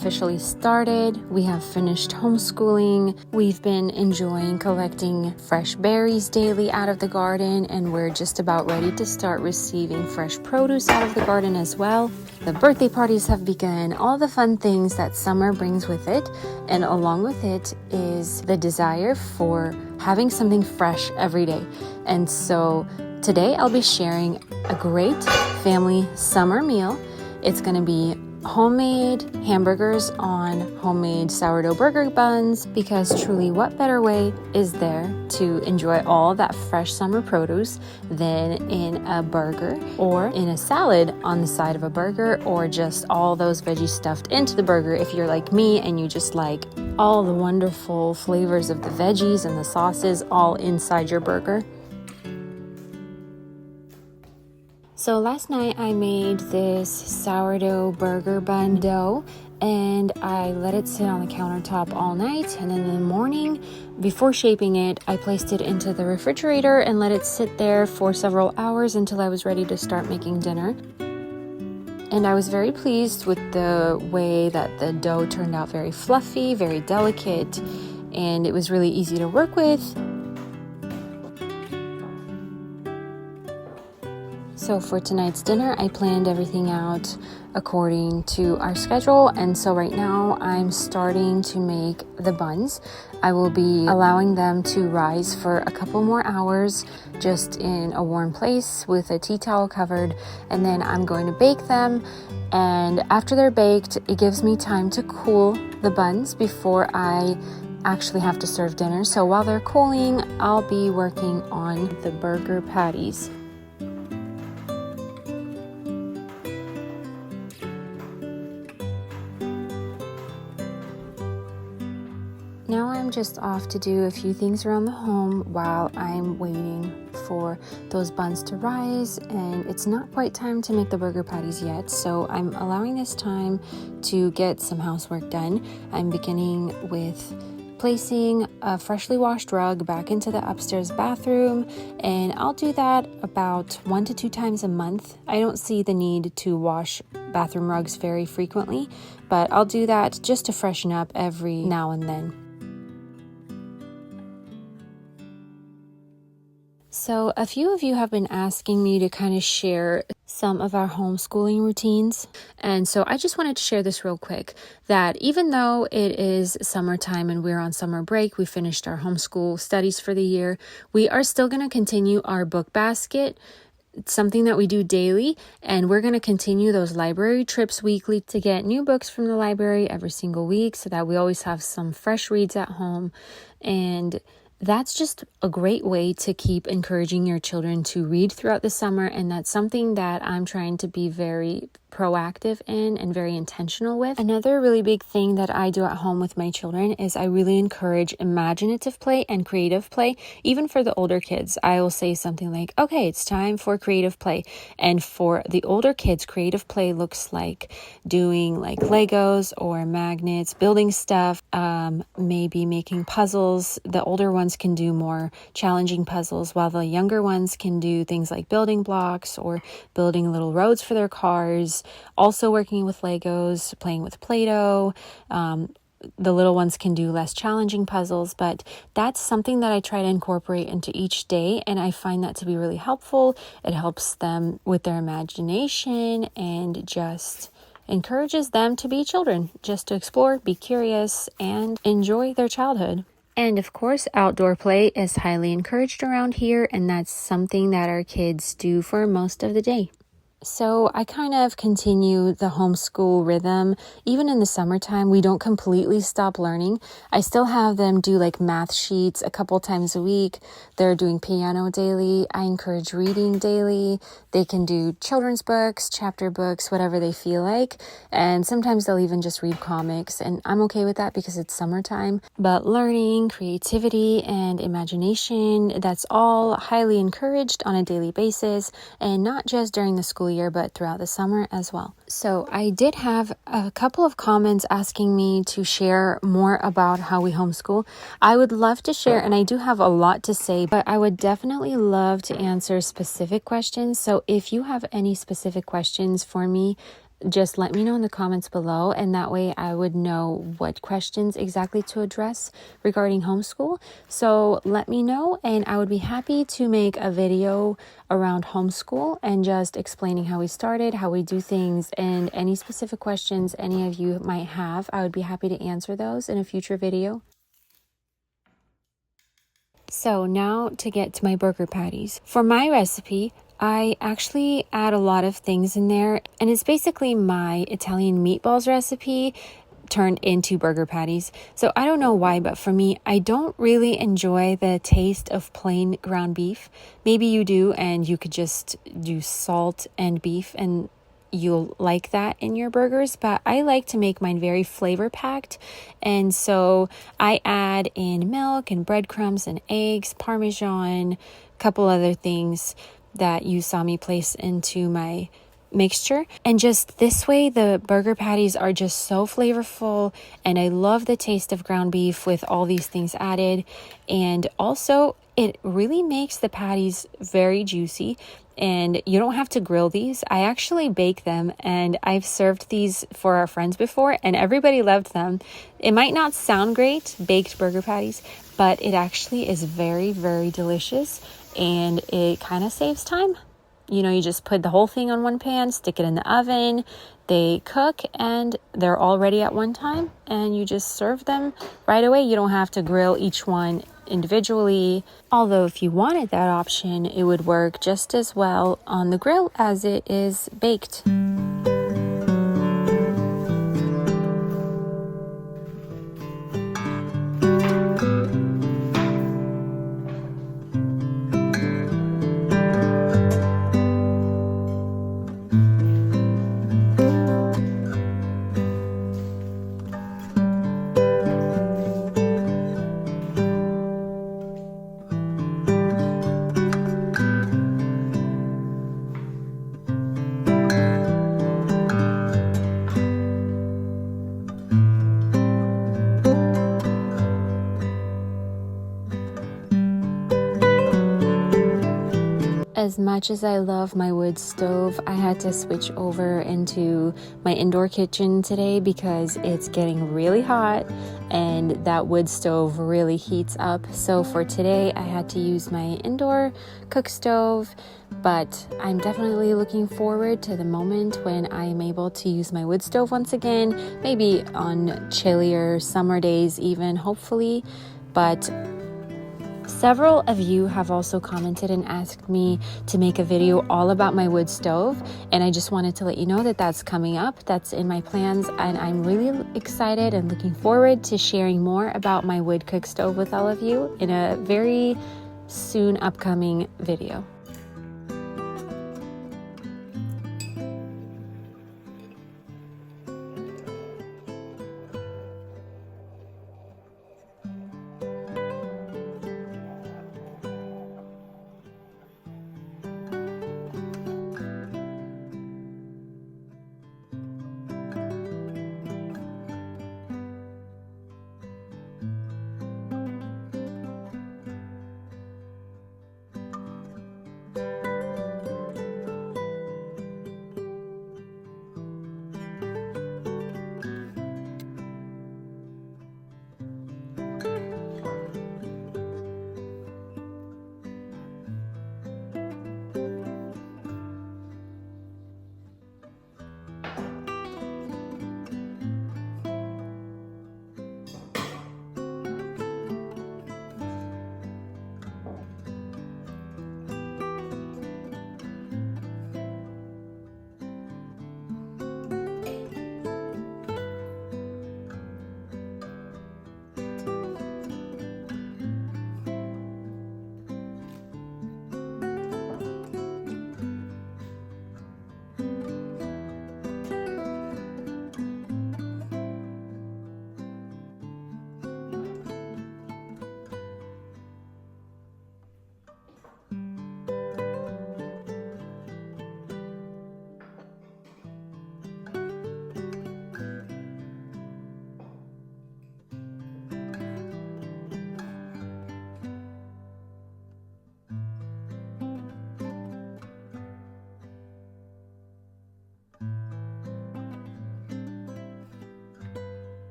officially started. We have finished homeschooling. We've been enjoying collecting fresh berries daily out of the garden, and we're just about ready to start receiving fresh produce out of the garden as well. The birthday parties have begun, all the fun things that summer brings with it, and along with it is the desire for having something fresh every day. And so today I'll be sharing a great family summer meal. It's going to be homemade hamburgers on homemade sourdough burger buns, because truly what better way is there to enjoy all that fresh summer produce than in a burger or in a salad on the side of a burger, or just all those veggies stuffed into the burger if you're like me and you just like all the wonderful flavors of the veggies and the sauces all inside your burger. So last night I made this sourdough burger bun dough, and I let it sit on the countertop all night, and then in the morning, before shaping it, I placed it into the refrigerator and let it sit there for several hours until I was ready to start making dinner. And I was very pleased with the way that the dough turned out, very fluffy, very delicate, and it was really easy to work with. So for tonight's dinner, I planned everything out according to our schedule, and so right now I'm starting to make the buns. I will be allowing them to rise for a couple more hours just in a warm place with a tea towel covered, and then I'm going to bake them. And after they're baked, it gives me time to cool the buns before I actually have to serve dinner. So while they're cooling, I'll be working on the burger patties. Now I'm just off to do a few things around the home while I'm waiting for those buns to rise, and it's not quite time to make the burger patties yet, so I'm allowing this time to get some housework done. I'm beginning with placing a freshly washed rug back into the upstairs bathroom, and I'll do that about 1 to 2 times a month. I don't see the need to wash bathroom rugs very frequently, but I'll do that just to freshen up every now and then. So a few of you have been asking me to kind of share some of our homeschooling routines. And so I just wanted to share this real quick, that even though it is summertime and we're on summer break, we finished our homeschool studies for the year, we are still going to continue our book basket. It's something that we do daily, and we're going to continue those library trips weekly to get new books from the library every single week so that we always have some fresh reads at home. And that's just a great way to keep encouraging your children to read throughout the summer, and that's something that I'm trying to be very proactive in and very intentional with. Another really big thing that I do at home with my children is I really encourage imaginative play and creative play. Even for the older kids, I will say something like, okay, it's time for creative play. And for the older kids, creative play looks like doing like Legos or magnets, building stuff, maybe making puzzles. The older ones can do more challenging puzzles, while the younger ones can do things like building blocks or building little roads for their cars. Also working with Legos, playing with Play-Doh. The little ones can do less challenging puzzles, but that's something that I try to incorporate into each day, and I find that to be really helpful. It helps them with their imagination and just encourages them to be children, just to explore, be curious, and enjoy their childhood. And of course, outdoor play is highly encouraged around here, and that's something that our kids do for most of the day. So I kind of continue the homeschool rhythm. Even in the summertime, we don't completely stop learning. I still have them do like math sheets a couple times a week. They're doing piano daily. I encourage reading daily. They can do children's books, chapter books, whatever they feel like. And sometimes they'll even just read comics. And I'm okay with that because it's summertime. But learning, creativity, and imagination, that's all highly encouraged on a daily basis, and not just during the school year, but throughout the summer as well. So I did have a couple of comments asking me to share more about how we homeschool. I would love to share, and I do have a lot to say, but I would definitely love to answer specific questions. So if you have any specific questions for me, just let me know in the comments below, and that way I would know what questions exactly to address regarding homeschool. So let me know, and I would be happy to make a video around homeschool and just explaining how we started, how we do things, and any specific questions any of you might have. I would be happy to answer those in a future video. So now to get to my burger patties. For my recipe, I actually add a lot of things in there, and it's basically my Italian meatballs recipe turned into burger patties. So I don't know why, but for me, I don't really enjoy the taste of plain ground beef. Maybe you do, and you could just do salt and beef and you'll like that in your burgers, but I like to make mine very flavor packed, and so I add in milk and breadcrumbs and eggs, Parmesan, a couple other things that you saw me place into my mixture, and just this way the burger patties are just so flavorful, and I love the taste of ground beef with all these things added. And also it really makes the patties very juicy, and you don't have to grill these. I actually bake them, and I've served these for our friends before and everybody loved them. It might not sound great, baked burger patties, but it actually is very, very delicious, and it kind of saves time. You know, you just put the whole thing on one pan, stick it in the oven, they cook, and they're all ready at one time, and you just serve them right away. You don't have to grill each one individually, although if you wanted that option, it would work just as well on the grill as it is baked. As much as I love my wood stove, I had to switch over into my indoor kitchen today because it's getting really hot and that wood stove really heats up. So for today, I had to use my indoor cook stove, but I'm definitely looking forward to the moment when I'm able to use my wood stove once again, maybe on chillier summer days even, hopefully. But several of you have also commented and asked me to make a video all about my wood stove, and I just wanted to let you know that that's coming up. That's in my plans, and I'm really excited and looking forward to sharing more about my wood cook stove with all of you in a very soon upcoming video.